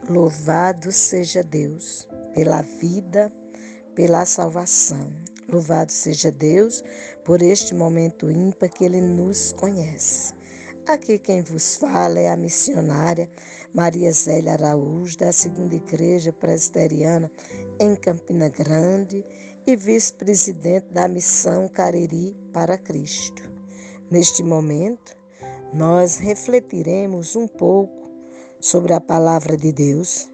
Louvado seja Deus pela vida, pela salvação. Louvado seja Deus por este momento ímpar que Ele nos conhece. Aqui quem vos fala é a missionária Maria Zélia Araújo, da Segunda Igreja Presbiteriana em Campina Grande e vice-presidente da Missão Cariri para Cristo. Neste momento, nós refletiremos um pouco sobre a palavra de Deus,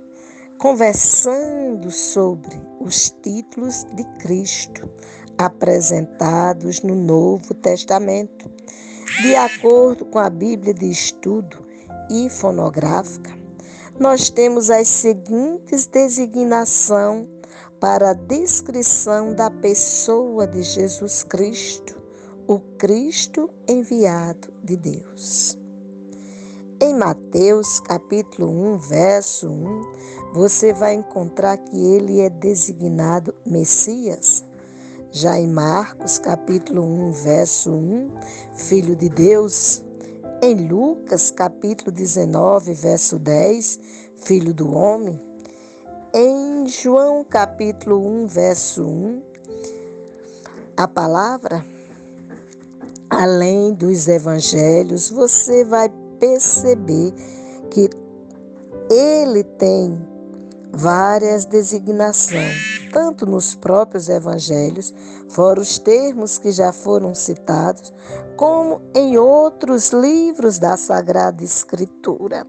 conversando sobre os títulos de Cristo apresentados no Novo Testamento. De acordo com a Bíblia de Estudo e Fonográfica, nós temos as seguintes designações para a descrição da pessoa de Jesus Cristo, o Cristo enviado de Deus. Em Mateus, capítulo 1, verso 1, você vai encontrar que ele é designado Messias. Já em Marcos, capítulo 1, verso 1, Filho de Deus. Em Lucas, capítulo 19, verso 10, Filho do Homem. Em João, capítulo 1, verso 1, a palavra, além dos evangelhos, você vai perceber que ele tem várias designações, tanto nos próprios evangelhos, fora os termos que já foram citados, como em outros livros da Sagrada Escritura,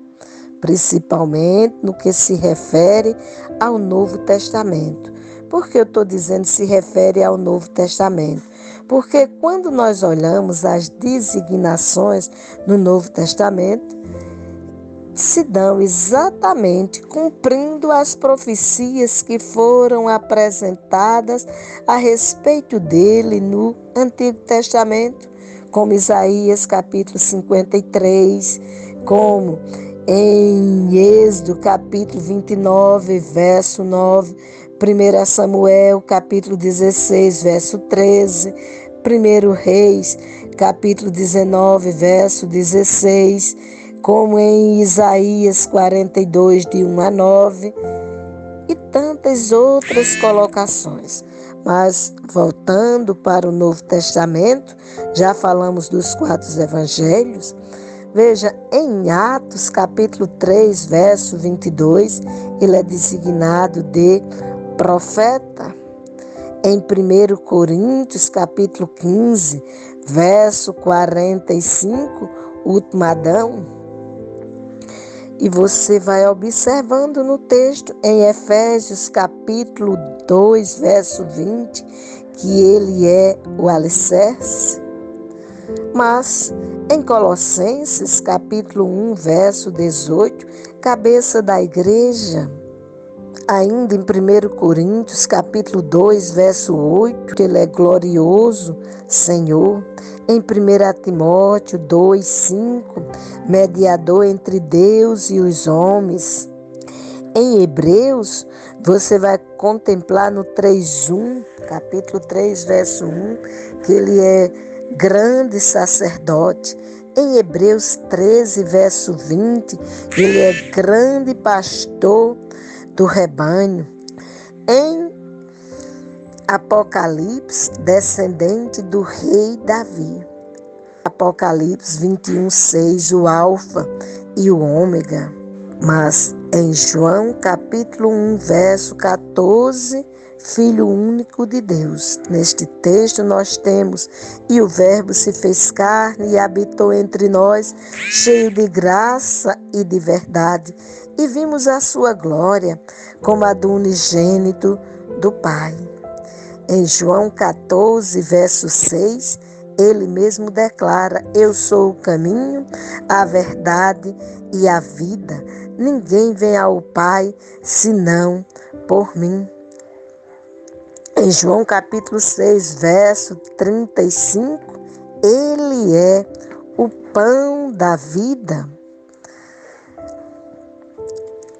principalmente no que se refere ao Novo Testamento. Por que eu estou dizendo se refere ao Novo Testamento? Porque quando nós olhamos as designações no Novo Testamento, se dão exatamente cumprindo as profecias que foram apresentadas a respeito dele no Antigo Testamento, como Isaías capítulo 53, como em Êxodo capítulo 29, verso 9, 1 Samuel capítulo 16, verso 13, 1 Reis capítulo 19, verso 16, como em Isaías 42, de 1 a 9, e tantas outras colocações. Mas, voltando para o Novo Testamento, já falamos dos 4 evangelhos. Veja, em Atos, capítulo 3, verso 22, ele é designado de profeta. Em 1 Coríntios, capítulo 15, verso 45, último Adão. E você vai observando no texto, em Efésios, capítulo 2, verso 20, que ele é o alicerce. Mas, em Colossenses, capítulo 1, verso 18, cabeça da igreja. Ainda em 1 Coríntios, capítulo 2, verso 8, que ele é glorioso, Senhor. Em 1 Timóteo 2, 5, mediador entre Deus e os homens. Em Hebreus, você vai contemplar no 3:1, capítulo 3, verso 1, que ele é grande sacerdote. Em Hebreus 13, verso 20, ele é grande pastor do rebanho. Em Apocalipse, descendente do rei Davi. Apocalipse 21, 6, o Alfa e o Ômega. Mas em João, capítulo 1, verso 14, Filho único de Deus. Neste texto nós temos: e o Verbo se fez carne e habitou entre nós, cheio de graça e de verdade, e vimos a sua glória, como a do unigênito do Pai. Em João 14, verso 6, ele mesmo declara: eu sou o caminho, a verdade e a vida. Ninguém vem ao Pai senão por mim. Em João capítulo 6, verso 35, ele é o pão da vida.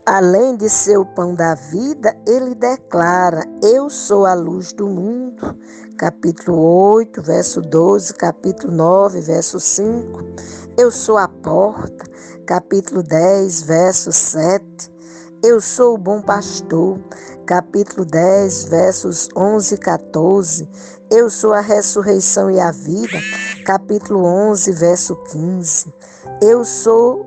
Além de ser o pão da vida, ele declara: eu sou a luz do mundo. Capítulo 8, verso 12, capítulo 9, verso 5. Eu sou a porta. Capítulo 10, verso 7. Eu sou o bom pastor, capítulo 10, versos 11 e 14. Eu sou a ressurreição e a vida, capítulo 11, verso 15. Eu sou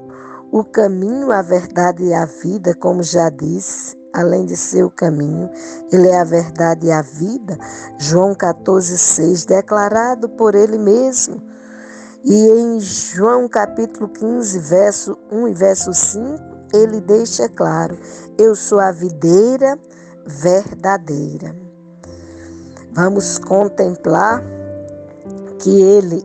o caminho, a verdade e a vida, como já disse. Além de ser o caminho, ele é a verdade e a vida, João 14, 6, declarado por ele mesmo. E em João capítulo 15, verso 1 e verso 5, ele deixa claro: eu sou a videira verdadeira. Vamos contemplar que ele,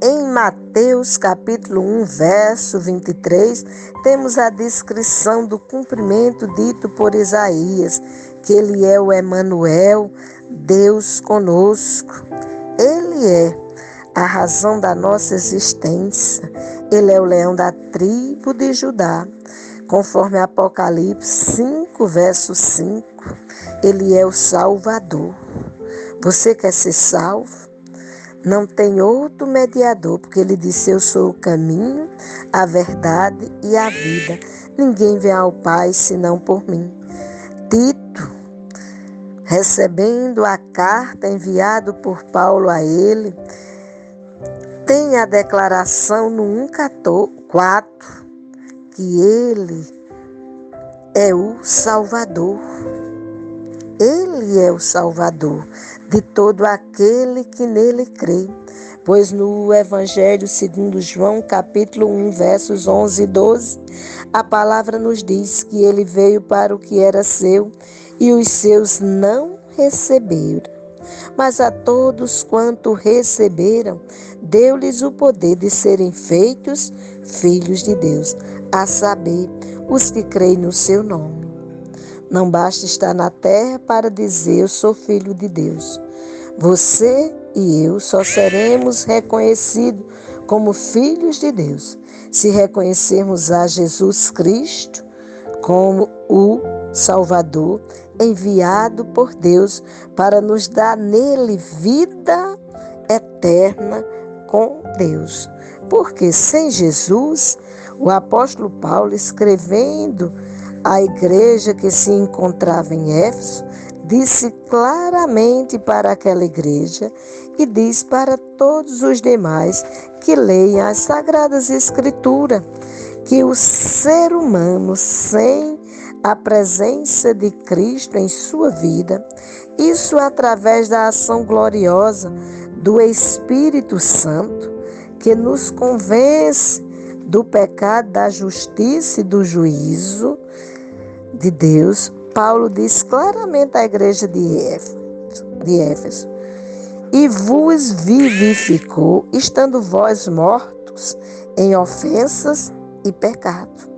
em Mateus capítulo 1, verso 23, temos a descrição do cumprimento dito por Isaías, que ele é o Emanuel, Deus conosco. Ele é a razão da nossa existência. Ele é o leão da tribo de Judá. Conforme Apocalipse 5, verso 5, ele é o Salvador. Você quer ser salvo? Não tem outro mediador, porque ele disse: eu sou o caminho, a verdade e a vida. Ninguém vem ao Pai senão por mim. Tito, recebendo a carta enviada por Paulo a ele, tem a declaração no 1,4 que ele é o Salvador. Ele é o Salvador de todo aquele que nele crê. Pois no Evangelho segundo João, capítulo 1, versos 11 e 12, a palavra nos diz que ele veio para o que era seu e os seus não receberam. Mas a todos quanto receberam, deu-lhes o poder de serem feitos filhos de Deus, a saber, os que creem no seu nome. Não basta estar na terra para dizer: eu sou filho de Deus. Você e eu só seremos reconhecidos como filhos de Deus se reconhecermos a Jesus Cristo como o Salvador, enviado por Deus para nos dar nele vida eterna com Deus. Porque sem Jesus, o apóstolo Paulo, escrevendo à igreja que se encontrava em Éfeso, disse claramente para aquela igreja e diz para todos os demais que leiam as Sagradas Escrituras, que o ser humano sem a presença de Cristo em sua vida, isso através da ação gloriosa do Espírito Santo, que nos convence do pecado, da justiça e do juízo de Deus. Paulo diz claramente à igreja de Éfeso: e vos vivificou, estando vós mortos em ofensas e pecado.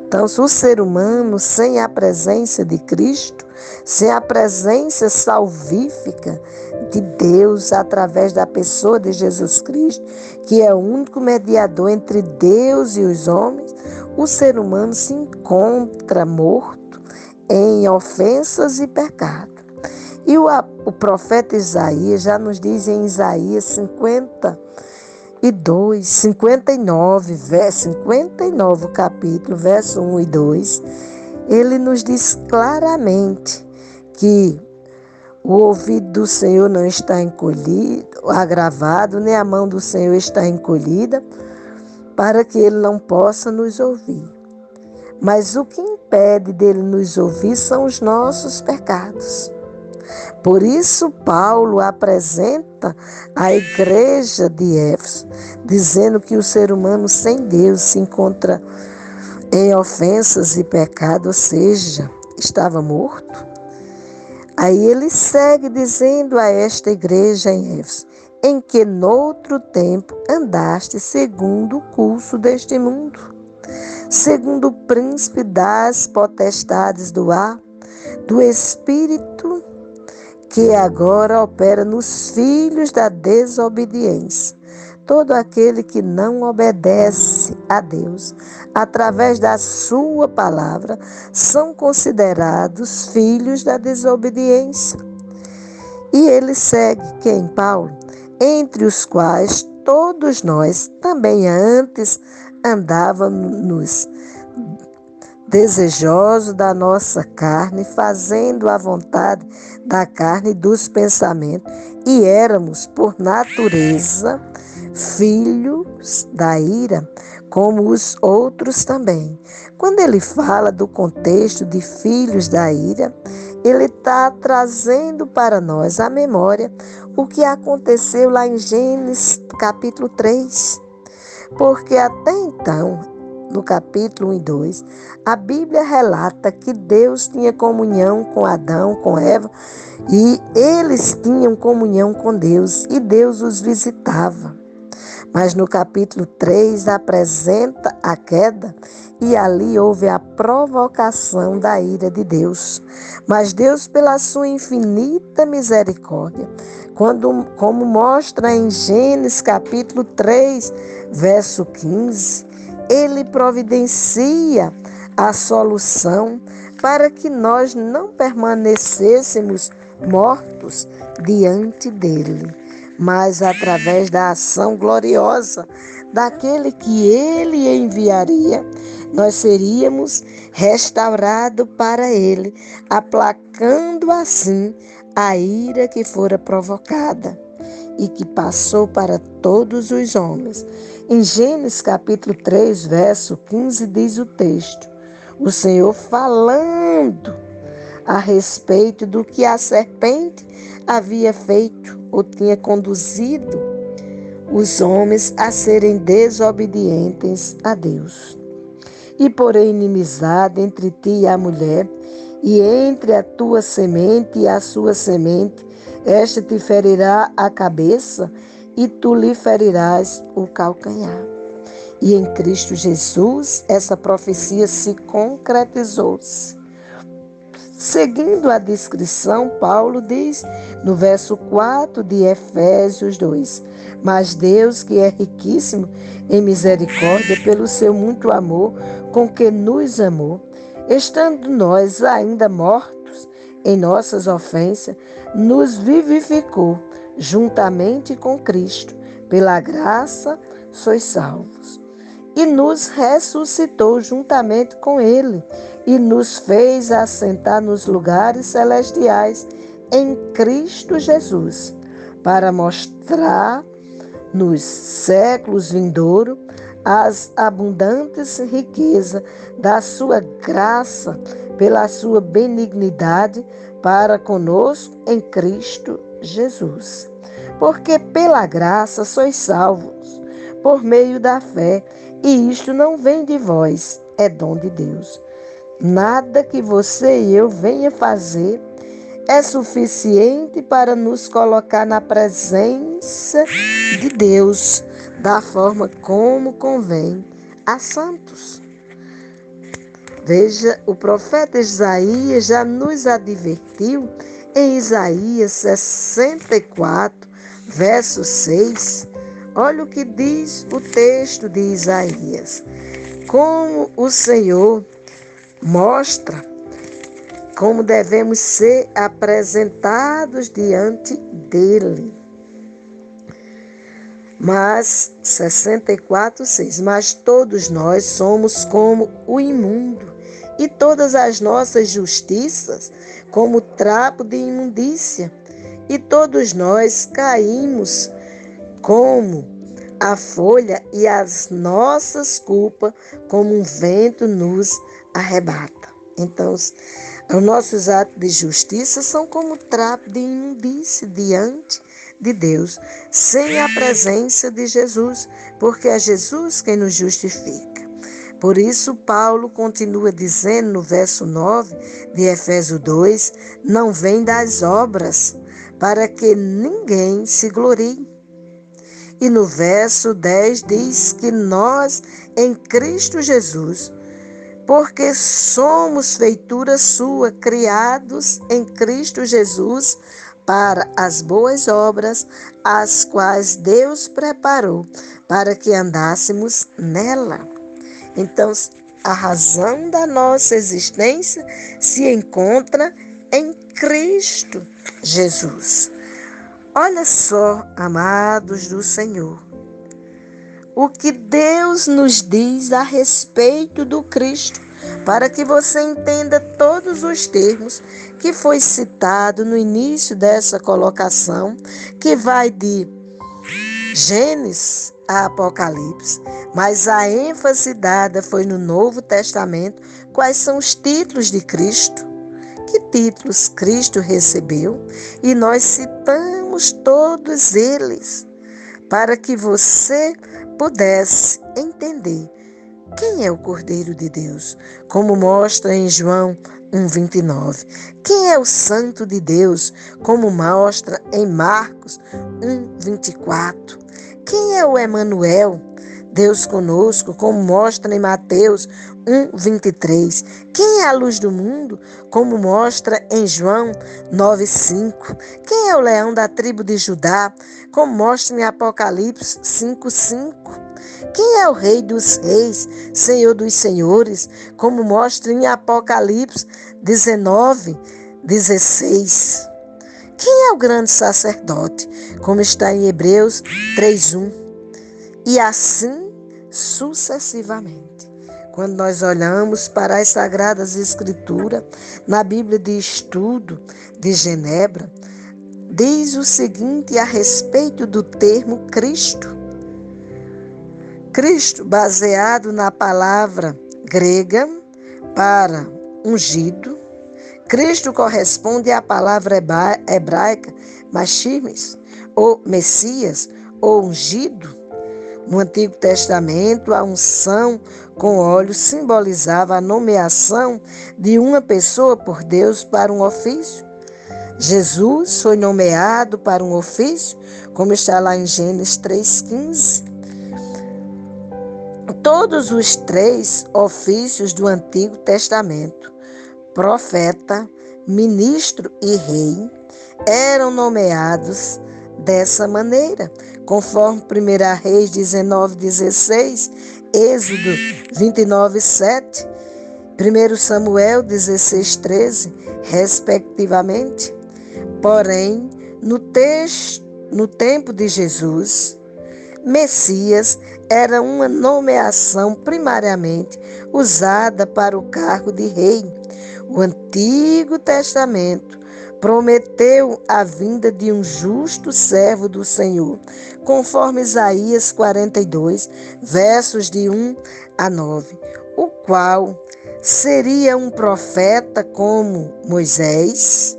Então, se o ser humano, sem a presença de Cristo, sem a presença salvífica de Deus, através da pessoa de Jesus Cristo, que é o único mediador entre Deus e os homens, o ser humano se encontra morto em ofensas e pecado. E o profeta Isaías já nos diz em Isaías 59, capítulo, verso 1 e 2, ele nos diz claramente que o ouvido do Senhor não está encolhido, agravado, nem a mão do Senhor está encolhida, para que ele não possa nos ouvir. Mas o que impede dele nos ouvir são os nossos pecados. Por isso, Paulo apresenta a igreja de Éfeso, dizendo que o ser humano sem Deus se encontra em ofensas e pecado, ou seja, estava morto. Aí ele segue dizendo a esta igreja em Éfeso: em que noutro tempo andaste segundo o curso deste mundo, segundo o príncipe das potestades do ar, do espírito que agora opera nos filhos da desobediência. Todo aquele que não obedece a Deus através da sua palavra são considerados filhos da desobediência. E ele segue quem, Paulo? Entre os quais todos nós também antes andávamos desejosos da nossa carne, fazendo a vontade da carne e dos pensamentos, e éramos, por natureza, filhos da ira, como os outros também. Quando ele fala do contexto de filhos da ira, ele está trazendo para nós a memória o que aconteceu lá em Gênesis capítulo 3. Porque até então, no capítulo 1 e 2, a Bíblia relata que Deus tinha comunhão com Adão, com Eva, e eles tinham comunhão com Deus, e Deus os visitava. Mas no capítulo 3 apresenta a queda e ali houve a provocação da ira de Deus. Mas Deus, pela sua infinita misericórdia, como mostra em Gênesis capítulo 3, verso 15, ele providencia a solução para que nós não permanecêssemos mortos diante dele, mas através da ação gloriosa daquele que ele enviaria, nós seríamos restaurados para ele, aplacando assim a ira que fora provocada e que passou para todos os homens. Em Gênesis capítulo 3, verso 15, diz o texto, o Senhor falando a respeito do que a serpente havia feito ou tinha conduzido os homens a serem desobedientes a Deus. E porém inimizade entre ti e a mulher, e entre a tua semente e a sua semente, esta te ferirá a cabeça, e tu lhe ferirás o calcanhar. E em Cristo Jesus, essa profecia se concretizou-se. Seguindo a descrição, Paulo diz no verso 4 de Efésios 2, mas Deus, que é riquíssimo em misericórdia, pelo seu muito amor com que nos amou, estando nós ainda mortos em nossas ofensas, nos vivificou juntamente com Cristo. Pela graça sois salvos. E nos ressuscitou juntamente com Ele, e nos fez assentar nos lugares celestiais em Cristo Jesus, para mostrar nos séculos vindouros as abundantes riquezas da sua graça, pela sua benignidade para conosco em Cristo Jesus. Porque pela graça sois salvos, por meio da fé, e isto não vem de vós, é dom de Deus. Nada que você e eu venha fazer é suficiente para nos colocar na presença de Deus, da forma como convém a santos. Veja, o profeta Isaías já nos advertiu em Isaías 64, verso 6. Olha o que diz o texto de Isaías. Como o Senhor mostra como devemos ser apresentados diante dele. Mas, 64, 6, mas todos nós somos como o imundo, e todas as nossas justiças como trapo de imundícia, e todos nós caímos como a folha, e as nossas culpas como um vento nos arrebata. Então, os nossos atos de justiça são como trapo de imundície diante de Deus, sem a presença de Jesus, porque é Jesus quem nos justifica. Por isso, Paulo continua dizendo no verso 9 de Efésios 2, não vem das obras, para que ninguém se glorie. E no verso 10 diz que nós, em Cristo Jesus, porque somos feitura sua, criados em Cristo Jesus, para as boas obras, as quais Deus preparou, para que andássemos nela. Então, a razão da nossa existência se encontra em Cristo Jesus. Olha só, amados do Senhor, o que Deus nos diz a respeito do Cristo, para que você entenda todos os termos que foi citado no início dessa colocação, que vai de Gênesis a Apocalipse, mas a ênfase dada foi no Novo Testamento. Quais são os títulos de Cristo? Que títulos Cristo recebeu? E nós citamos todos eles para que você pudesse entender quem é o Cordeiro de Deus, como mostra em João 1,29. Quem é o Santo de Deus, como mostra em Marcos 1,24. Quem é o Emanuel, Deus conosco, como mostra em Mateus 1,23. Quem é a luz do mundo, como mostra em João 9,5. Quem é o leão da tribo de Judá, como mostra em Apocalipse 5,5. Quem é o Rei dos Reis, Senhor dos Senhores, como mostra em Apocalipse 19:16. Quem é o grande sacerdote, como está em Hebreus 3:1. E assim sucessivamente. Quando nós olhamos para as Sagradas Escrituras, na Bíblia de Estudo de Genebra, diz o seguinte a respeito do termo Cristo. Cristo, baseado na palavra grega para ungido, Cristo corresponde à palavra hebraica Mashiach, ou Messias, ou ungido. No Antigo Testamento, a unção com óleo simbolizava a nomeação de uma pessoa por Deus para um ofício. Jesus foi nomeado para um ofício, como está lá em Gênesis 3,15. Todos os 3 ofícios do Antigo Testamento, profeta, ministro e rei, eram nomeados dessa maneira, conforme 1 Reis 19:16, Êxodo 29:7, 1 Samuel 16:13, respectivamente. Porém, no tempo de Jesus, Messias era uma nomeação primariamente usada para o cargo de rei. O Antigo Testamento prometeu a vinda de um justo servo do Senhor, conforme Isaías 42, versos de 1-9, o qual seria um profeta como Moisés,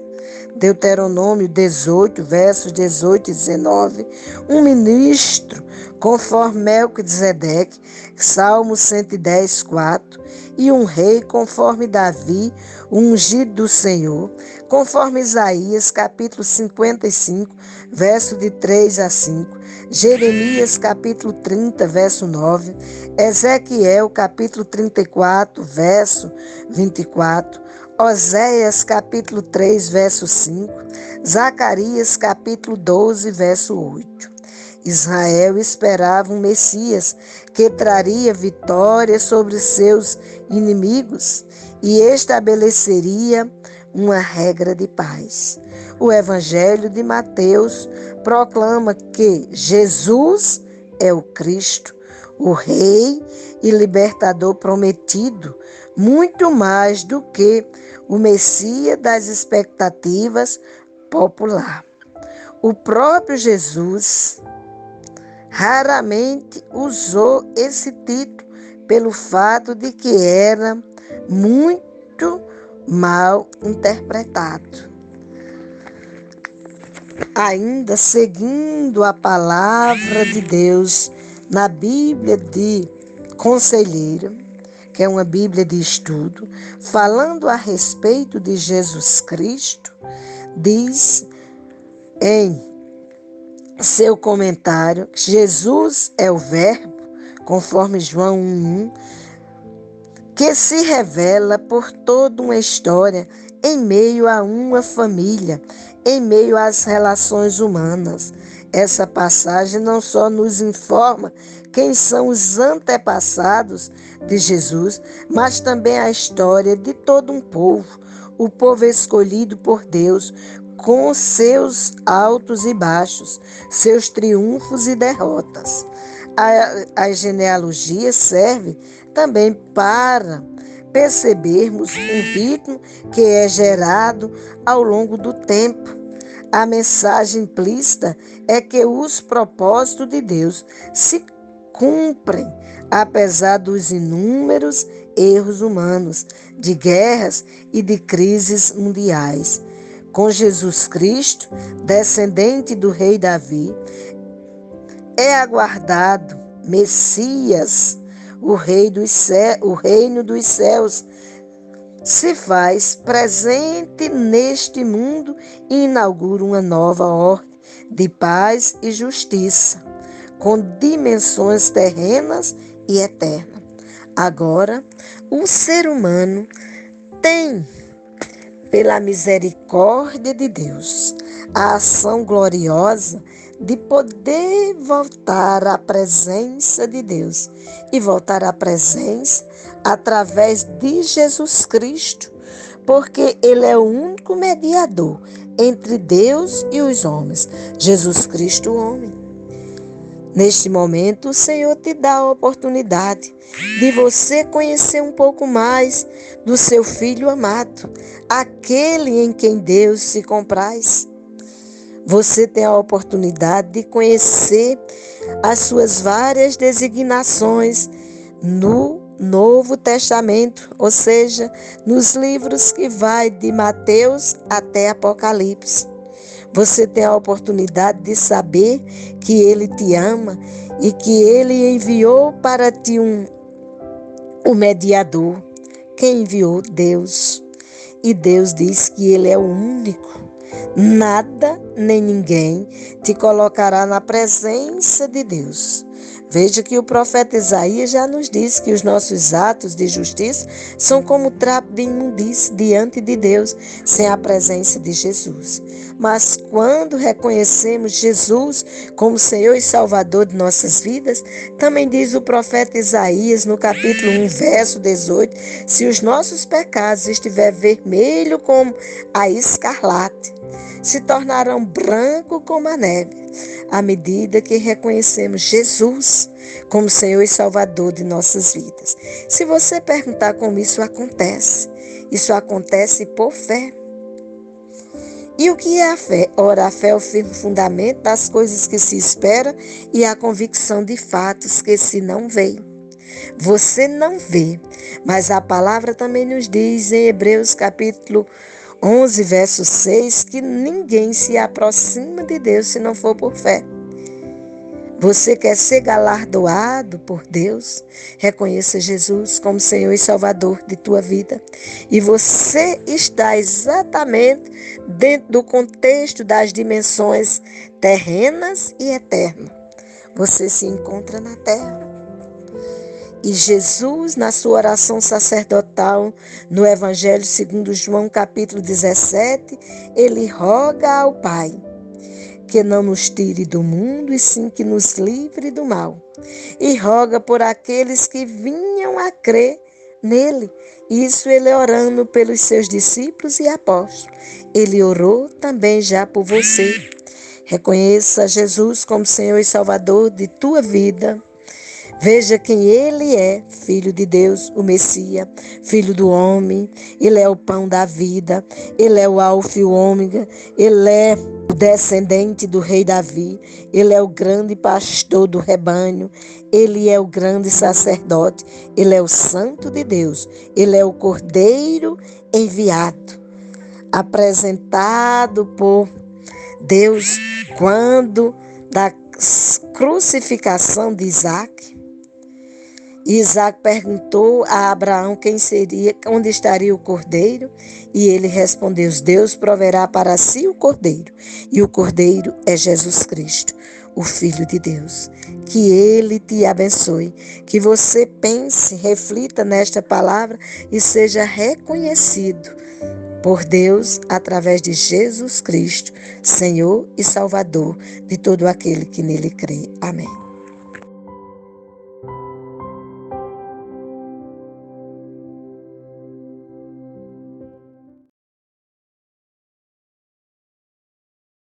Deuteronômio 18, versos 18 e 19, um ministro, conforme Melquisedeque, Salmo 110, 4, e um rei, conforme Davi, o ungido do Senhor, conforme Isaías, capítulo 55, verso de 3-5, Jeremias, capítulo 30, verso 9, Ezequiel, capítulo 34, verso 24, Oséias, capítulo 3, verso 5, Zacarias, capítulo 12, verso 8. Israel esperava um Messias que traria vitória sobre seus inimigos e estabeleceria uma regra de paz. O Evangelho de Mateus proclama que Jesus é o Cristo, o Rei e Libertador prometido, muito mais do que o Messias das expectativas popular. O próprio Jesus raramente usou esse título pelo fato de que era muito mal interpretado. Ainda seguindo a palavra de Deus na Bíblia de Conselheiro, que é uma Bíblia de estudo, falando a respeito de Jesus Cristo, diz em seu comentário, Jesus é o Verbo, conforme João 1:1, que se revela por toda uma história, em meio a uma família, em meio às relações humanas. Essa passagem não só nos informa quem são os antepassados de Jesus, mas também a história de todo um povo, o povo escolhido por Deus, com seus altos e baixos, seus triunfos e derrotas. A genealogia serve também para percebermos um ritmo que é gerado ao longo do tempo. A mensagem implícita é que os propósitos de Deus se cumprem, apesar dos inúmeros erros humanos, de guerras e de crises mundiais. Com Jesus Cristo, descendente do rei Davi, é aguardado Messias, o reino dos céus se faz presente neste mundo e inaugura uma nova ordem de paz e justiça, com dimensões terrenas e eternas. Agora, o ser humano tem, pela misericórdia de Deus, a ação gloriosa de poder voltar à presença de Deus e voltar à presença através de Jesus Cristo, porque Ele é o único mediador entre Deus e os homens, Jesus Cristo, o homem. Neste momento, o Senhor te dá a oportunidade de você conhecer um pouco mais do seu Filho amado, aquele em quem Deus se compraz. Você tem a oportunidade de conhecer as suas várias designações no Novo Testamento, ou seja, nos livros que vai de Mateus até Apocalipse. Você tem a oportunidade de saber que Ele te ama e que Ele enviou para ti o mediador. Quem enviou? Deus. E Deus diz que Ele é o único. Nada nem ninguém te colocará na presença de Deus. Veja que o profeta Isaías já nos diz que os nossos atos de justiça são como trapo de imundície diante de Deus, sem a presença de Jesus. Mas quando reconhecemos Jesus como Senhor e Salvador de nossas vidas, também diz o profeta Isaías no capítulo 1, verso 18, se os nossos pecados estiverem vermelho como a escarlate, se tornarão branco como a neve, à medida que reconhecemos Jesus como Senhor e Salvador de nossas vidas. Se você perguntar como isso acontece por fé. E o que é a fé? Ora, a fé é o firme fundamento das coisas que se espera e a convicção de fatos que se não veem. Você não vê, mas a palavra também nos diz em Hebreus capítulo 11, verso 6, que ninguém se aproxima de Deus se não for por fé. Você quer ser galardoado por Deus? Reconheça Jesus como Senhor e Salvador de tua vida. E você está exatamente dentro do contexto das dimensões terrenas e eternas. Você se encontra na terra. E Jesus, na sua oração sacerdotal, no Evangelho segundo João, capítulo 17, ele roga ao Pai que não nos tire do mundo, e sim que nos livre do mal. E roga por aqueles que vinham a crer nele. Isso ele orando pelos seus discípulos e apóstolos. Ele orou também já por você. Reconheça Jesus como Senhor e Salvador de tua vida. Veja quem Ele é, Filho de Deus, o Messias, Filho do homem. Ele é o pão da vida, Ele é o Alfa e o Ômega, Ele é o descendente do rei Davi, Ele é o grande pastor do rebanho, Ele é o grande sacerdote, Ele é o Santo de Deus, Ele é o Cordeiro enviado, apresentado por Deus quando da crucificação de Isaac. Isaac perguntou a Abraão quem seria, onde estaria o cordeiro, e ele respondeu: Deus proverá para si o cordeiro, e o cordeiro é Jesus Cristo, o Filho de Deus. Que Ele te abençoe, que você pense, reflita nesta palavra e seja reconhecido por Deus através de Jesus Cristo, Senhor e Salvador de todo aquele que nele crê. Amém.